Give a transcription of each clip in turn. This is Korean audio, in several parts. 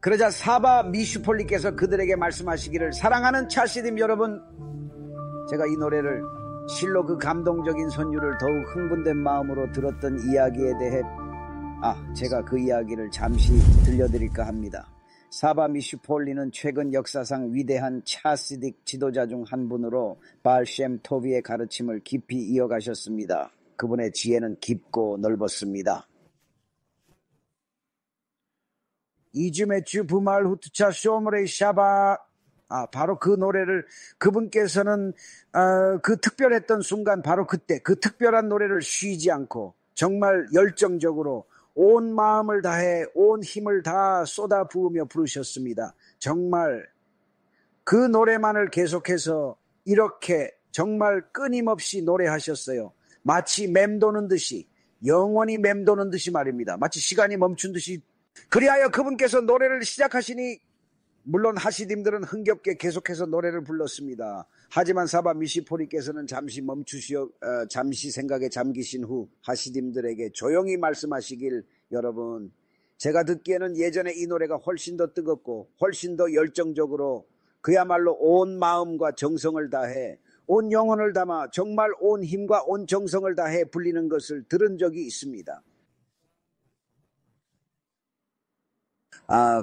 그러자 사바 미슈폴리께서 그들에게 말씀하시기를, 사랑하는 차시딤 여러분, 제가 이 노래를 실로 그 감동적인 선율을 더욱 흥분된 마음으로 들었던 이야기에 대해 제가 그 이야기를 잠시 들려드릴까 합니다. 사바 미슈폴리는 최근 역사상 위대한 차시딕 지도자 중 한 분으로 바알 셴 토비의 가르침을 깊이 이어가셨습니다. 그분의 지혜는 깊고 넓었습니다. 이즈메추 부말 후투차 쇼므레이 샤바, 바로 그 노래를 그분께서는 그 특별했던 순간, 바로 그때 그 특별한 노래를 쉬지 않고 정말 열정적으로 온 마음을 다해 온 힘을 다 쏟아 부으며 부르셨습니다. 정말 그 노래만을 계속해서 이렇게 정말 끊임없이 노래하셨어요. 마치 맴도는 듯이, 영원히 맴도는 듯이 말입니다. 마치 시간이 멈춘 듯이. 그리하여 그분께서 노래를 시작하시니 물론 하시딤들은 흥겹게 계속해서 노래를 불렀습니다. 하지만 사바 미슈폴리께서는 잠시 생각에 잠기신 후 하시딤들에게 조용히 말씀하시길, 여러분, 제가 듣기에는 예전에 이 노래가 훨씬 더 뜨겁고 훨씬 더 열정적으로 그야말로 온 마음과 정성을 다해 온 영혼을 담아 정말 온 힘과 온 정성을 다해 불리는 것을 들은 적이 있습니다.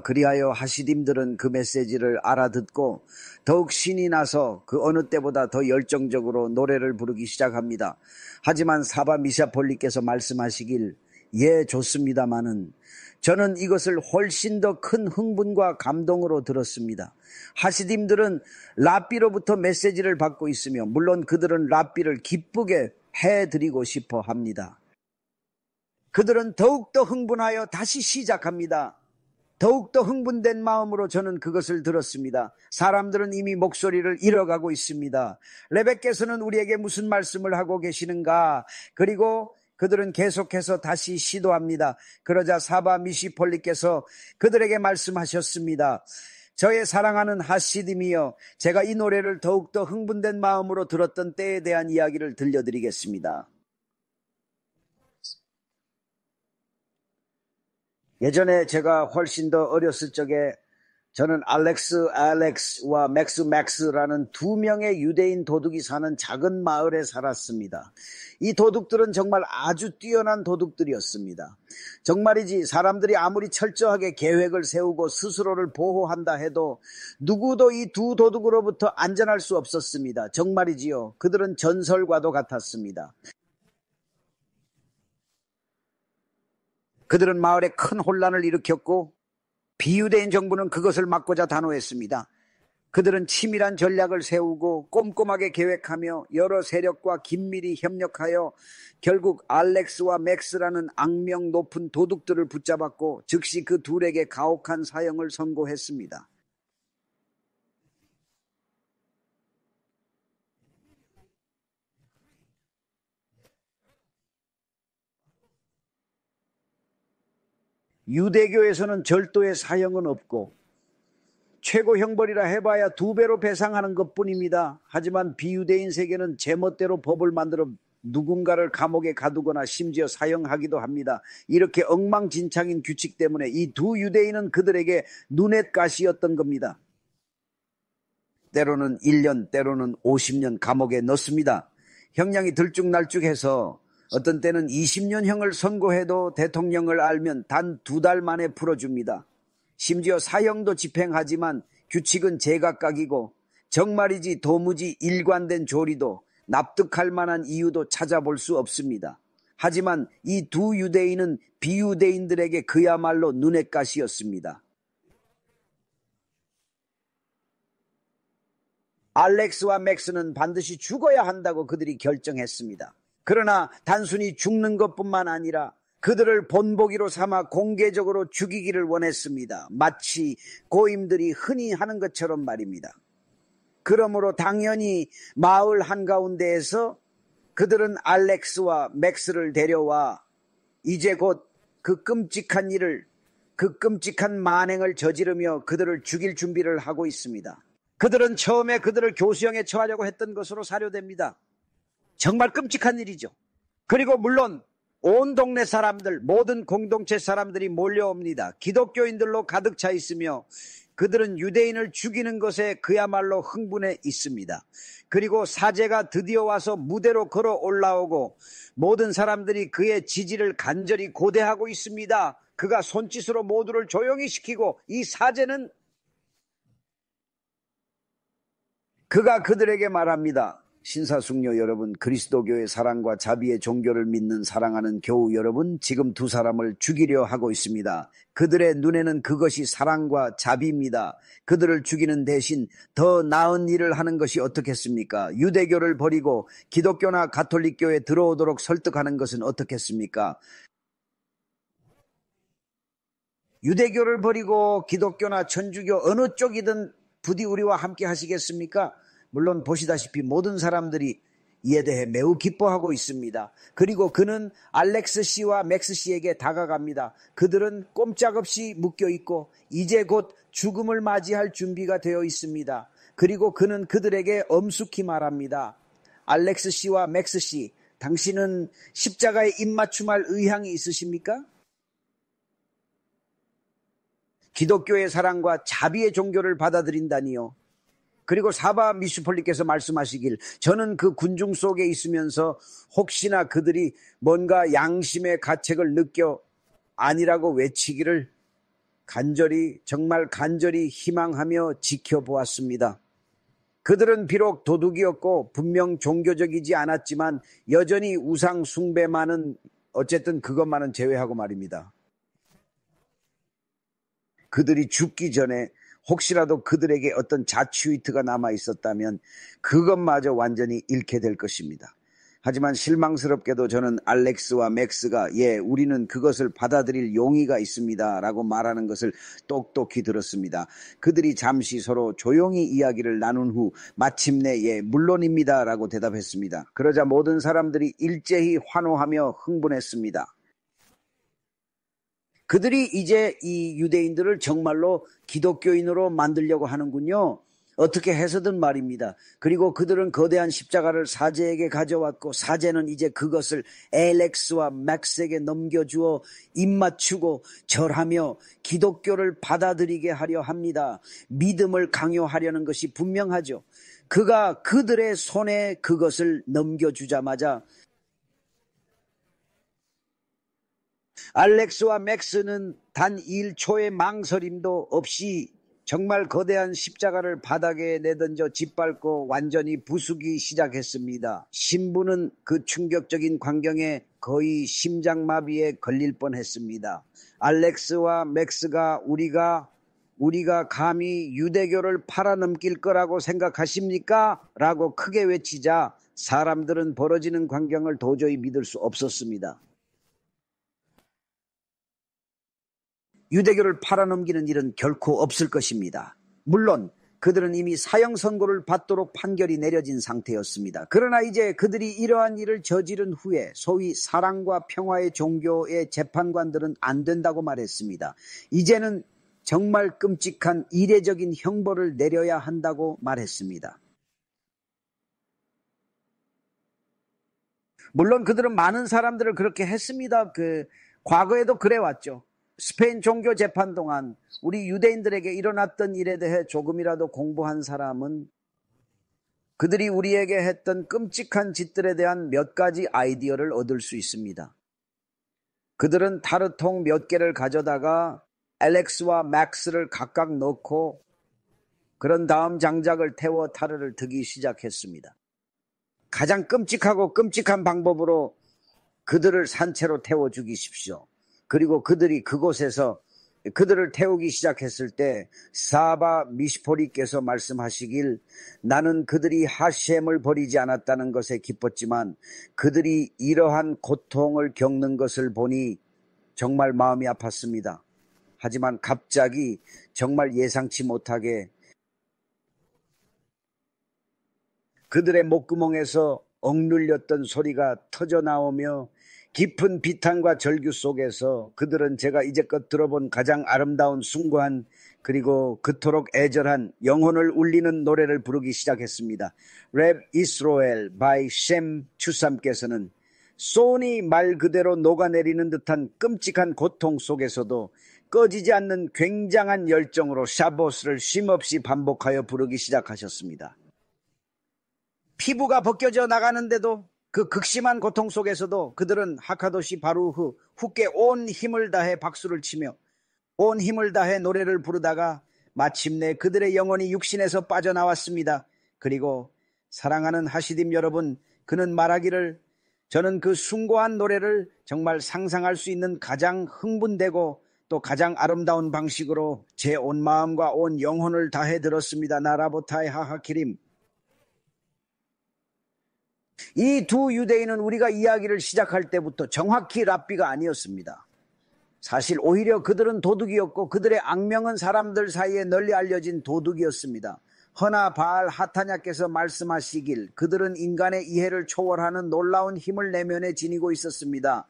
그리하여 하시딤들은 그 메시지를 알아듣고 더욱 신이 나서 그 어느 때보다 더 열정적으로 노래를 부르기 시작합니다. 하지만 사바 미슈폴리께서 말씀하시길, 예, 좋습니다마는 저는 이것을 훨씬 더 큰 흥분과 감동으로 들었습니다. 하시딤들은 랍비로부터 메시지를 받고 있으며 물론 그들은 랍비를 기쁘게 해드리고 싶어 합니다. 그들은 더욱더 흥분하여 다시 시작합니다. 더욱더 흥분된 마음으로 저는 그것을 들었습니다. 사람들은 이미 목소리를 잃어가고 있습니다. 레베께서는 우리에게 무슨 말씀을 하고 계시는가? 그리고 그들은 계속해서 다시 시도합니다. 그러자 사바 미슈폴리께서 그들에게 말씀하셨습니다. 저의 사랑하는 하시딤이여, 제가 이 노래를 더욱더 흥분된 마음으로 들었던 때에 대한 이야기를 들려드리겠습니다. 예전에 제가 훨씬 더 어렸을 적에 저는 알렉스와 맥스라는 두 명의 유대인 도둑이 사는 작은 마을에 살았습니다. 이 도둑들은 정말 아주 뛰어난 도둑들이었습니다. 정말이지 사람들이 아무리 철저하게 계획을 세우고 스스로를 보호한다 해도 누구도 이 두 도둑으로부터 안전할 수 없었습니다. 정말이지요. 그들은 전설과도 같았습니다. 그들은 마을에 큰 혼란을 일으켰고 비유대인 정부는 그것을 막고자 단호했습니다. 그들은 치밀한 전략을 세우고 꼼꼼하게 계획하며 여러 세력과 긴밀히 협력하여 결국 알렉스와 맥스라는 악명 높은 도둑들을 붙잡았고 즉시 그 둘에게 가혹한 사형을 선고했습니다. 유대교에서는 절도의 사형은 없고 최고 형벌이라 해봐야 2배로 배상하는 것뿐입니다. 하지만 비유대인 세계는 제멋대로 법을 만들어 누군가를 감옥에 가두거나 심지어 사형하기도 합니다. 이렇게 엉망진창인 규칙 때문에 이 두 유대인은 그들에게 눈엣 가시였던 겁니다. 때로는 1년, 때로는 50년 감옥에 넣습니다. 형량이 들쭉날쭉해서 어떤 때는 20년형을 선고해도 대통령을 알면 단 2달 만에 풀어줍니다. 심지어 사형도 집행하지만 규칙은 제각각이고 정말이지 도무지 일관된 조리도 납득할 만한 이유도 찾아볼 수 없습니다. 하지만 이 두 유대인은 비유대인들에게 그야말로 눈엣가시였습니다. 알렉스와 맥스는 반드시 죽어야 한다고 그들이 결정했습니다. 그러나 단순히 죽는 것뿐만 아니라 그들을 본보기로 삼아 공개적으로 죽이기를 원했습니다. 마치 고임들이 흔히 하는 것처럼 말입니다. 그러므로 당연히 마을 한가운데에서 그들은 알렉스와 맥스를 데려와 이제 곧 그 끔찍한 일을, 그 끔찍한 만행을 저지르며 그들을 죽일 준비를 하고 있습니다. 그들은 처음에 그들을 교수형에 처하려고 했던 것으로 사료됩니다. 정말 끔찍한 일이죠. 그리고 물론 온 동네 사람들, 모든 공동체 사람들이 몰려옵니다. 기독교인들로 가득 차 있으며 그들은 유대인을 죽이는 것에 그야말로 흥분해 있습니다. 그리고 사제가 드디어 와서 무대로 걸어 올라오고 모든 사람들이 그의 지지를 간절히 고대하고 있습니다. 그가 손짓으로 모두를 조용히 시키고 이 사제는 그가 그들에게 말합니다. 신사숙녀 여러분, 그리스도교의 사랑과 자비의 종교를 믿는 사랑하는 교우 여러분, 지금 두 사람을 죽이려 하고 있습니다. 그들의 눈에는 그것이 사랑과 자비입니다. 그들을 죽이는 대신 더 나은 일을 하는 것이 어떻겠습니까? 유대교를 버리고 기독교나 가톨릭교에 들어오도록 설득하는 것은 어떻겠습니까? 유대교를 버리고 기독교나 천주교 어느 쪽이든 부디 우리와 함께 하시겠습니까? 물론 보시다시피 모든 사람들이 이에 대해 매우 기뻐하고 있습니다. 그리고 그는 알렉스 씨와 맥스 씨에게 다가갑니다. 그들은 꼼짝없이 묶여있고 이제 곧 죽음을 맞이할 준비가 되어 있습니다. 그리고 그는 그들에게 엄숙히 말합니다. 알렉스 씨와 맥스 씨, 당신은 십자가에 입맞춤할 의향이 있으십니까? 기독교의 사랑과 자비의 종교를 받아들인다니요. 그리고 사바 미슈폴리께서 말씀하시길, 저는 그 군중 속에 있으면서 혹시나 그들이 뭔가 양심의 가책을 느껴 아니라고 외치기를 정말 간절히 희망하며 지켜보았습니다. 그들은 비록 도둑이었고 분명 종교적이지 않았지만 여전히 우상 숭배만은, 어쨌든 그것만은 제외하고 말입니다. 그들이 죽기 전에 혹시라도 그들에게 어떤 자취위트가 남아 있었다면 그것마저 완전히 잃게 될 것입니다. 하지만 실망스럽게도 저는 알렉스와 맥스가 우리는 그것을 받아들일 용의가 있습니다 라고 말하는 것을 똑똑히 들었습니다. 그들이 잠시 서로 조용히 이야기를 나눈 후 마침내 물론입니다 라고 대답했습니다. 그러자 모든 사람들이 일제히 환호하며 흥분했습니다. 그들이 이제 이 유대인들을 정말로 기독교인으로 만들려고 하는군요. 어떻게 해서든 말입니다. 그리고 그들은 거대한 십자가를 사제에게 가져왔고 사제는 이제 그것을 알렉스와 맥스에게 넘겨주어 입맞추고 절하며 기독교를 받아들이게 하려 합니다. 믿음을 강요하려는 것이 분명하죠. 그가 그들의 손에 그것을 넘겨주자마자 알렉스와 맥스는 단 1초의 망설임도 없이 정말 거대한 십자가를 바닥에 내던져 짓밟고 완전히 부수기 시작했습니다. 신부는 그 충격적인 광경에 거의 심장마비에 걸릴 뻔했습니다. 알렉스와 맥스가 우리가 감히 유대교를 팔아넘길 거라고 생각하십니까? 라고 크게 외치자 사람들은 벌어지는 광경을 도저히 믿을 수 없었습니다. 유대교를 팔아넘기는 일은 결코 없을 것입니다. 물론 그들은 이미 사형 선고를 받도록 판결이 내려진 상태였습니다. 그러나 이제 그들이 이러한 일을 저지른 후에 소위 사랑과 평화의 종교의 재판관들은 안 된다고 말했습니다. 이제는 정말 끔찍한 이례적인 형벌을 내려야 한다고 말했습니다. 물론 그들은 많은 사람들을 그렇게 했습니다. 과거에도 그래왔죠. 스페인 종교 재판 동안 우리 유대인들에게 일어났던 일에 대해 조금이라도 공부한 사람은 그들이 우리에게 했던 끔찍한 짓들에 대한 몇 가지 아이디어를 얻을 수 있습니다. 그들은 타르통 몇 개를 가져다가 알렉스와 맥스를 각각 넣고 그런 다음 장작을 태워 타르를 트기 시작했습니다. 가장 끔찍하고 끔찍한 방법으로 그들을 산채로 태워 죽이십시오. 그리고 그들이 그곳에서 그들을 태우기 시작했을 때 사바 미시포리께서 말씀하시길, 나는 그들이 하셴을 버리지 않았다는 것에 기뻤지만 그들이 이러한 고통을 겪는 것을 보니 정말 마음이 아팠습니다. 하지만 갑자기 정말 예상치 못하게 그들의 목구멍에서 억눌렸던 소리가 터져나오며 깊은 비탄과 절규 속에서 그들은 제가 이제껏 들어본 가장 아름다운 숭고한 그리고 그토록 애절한 영혼을 울리는 노래를 부르기 시작했습니다. 랩 이스라엘 by 셈 추삼께서는 소니 말 그대로 녹아내리는 듯한 끔찍한 고통 속에서도 꺼지지 않는 굉장한 열정으로 샤봇을 쉼없이 반복하여 부르기 시작하셨습니다. 피부가 벗겨져 나가는데도 그 극심한 고통 속에서도 그들은 하카도시 바루흐 후께 온 힘을 다해 박수를 치며 온 힘을 다해 노래를 부르다가 마침내 그들의 영혼이 육신에서 빠져나왔습니다. 그리고 사랑하는 하시딤 여러분, 그는 말하기를 저는 그 숭고한 노래를 정말 상상할 수 있는 가장 흥분되고 또 가장 아름다운 방식으로 제 온 마음과 온 영혼을 다해 들었습니다. 나라보타의 하하키림. 이 두 유대인은 우리가 이야기를 시작할 때부터 정확히 랍비가 아니었습니다. 사실 오히려 그들은 도둑이었고 그들의 악명은 사람들 사이에 널리 알려진 도둑이었습니다. 허나 바알 하타냐께서 말씀하시길 그들은 인간의 이해를 초월하는 놀라운 힘을 내면에 지니고 있었습니다.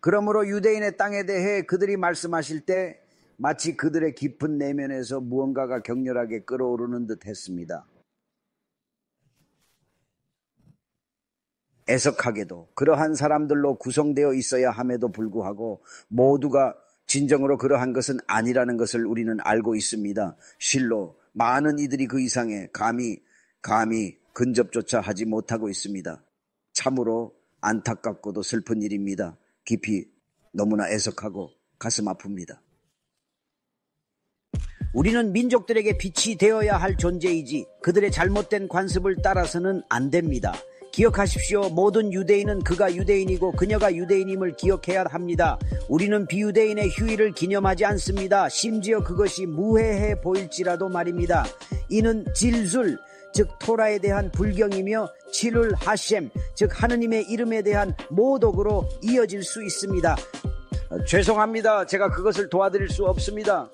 그러므로 유대인의 땅에 대해 그들이 말씀하실 때 마치 그들의 깊은 내면에서 무언가가 격렬하게 끓어오르는 듯 했습니다. 애석하게도 그러한 사람들로 구성되어 있어야 함에도 불구하고 모두가 진정으로 그러한 것은 아니라는 것을 우리는 알고 있습니다. 실로 많은 이들이 그 이상의 감히 근접조차 하지 못하고 있습니다. 참으로 안타깝고도 슬픈 일입니다. 깊이 너무나 애석하고 가슴 아픕니다. 우리는 민족들에게 빛이 되어야 할 존재이지 그들의 잘못된 관습을 따라서는 안 됩니다. 기억하십시오. 모든 유대인은 그가 유대인이고 그녀가 유대인임을 기억해야 합니다. 우리는 비유대인의 휴일을 기념하지 않습니다. 심지어 그것이 무해해 보일지라도 말입니다. 이는 질술, 즉 토라에 대한 불경이며 칠울 하셴, 즉 하느님의 이름에 대한 모독으로 이어질 수 있습니다. 죄송합니다. 제가 그것을 도와드릴 수 없습니다.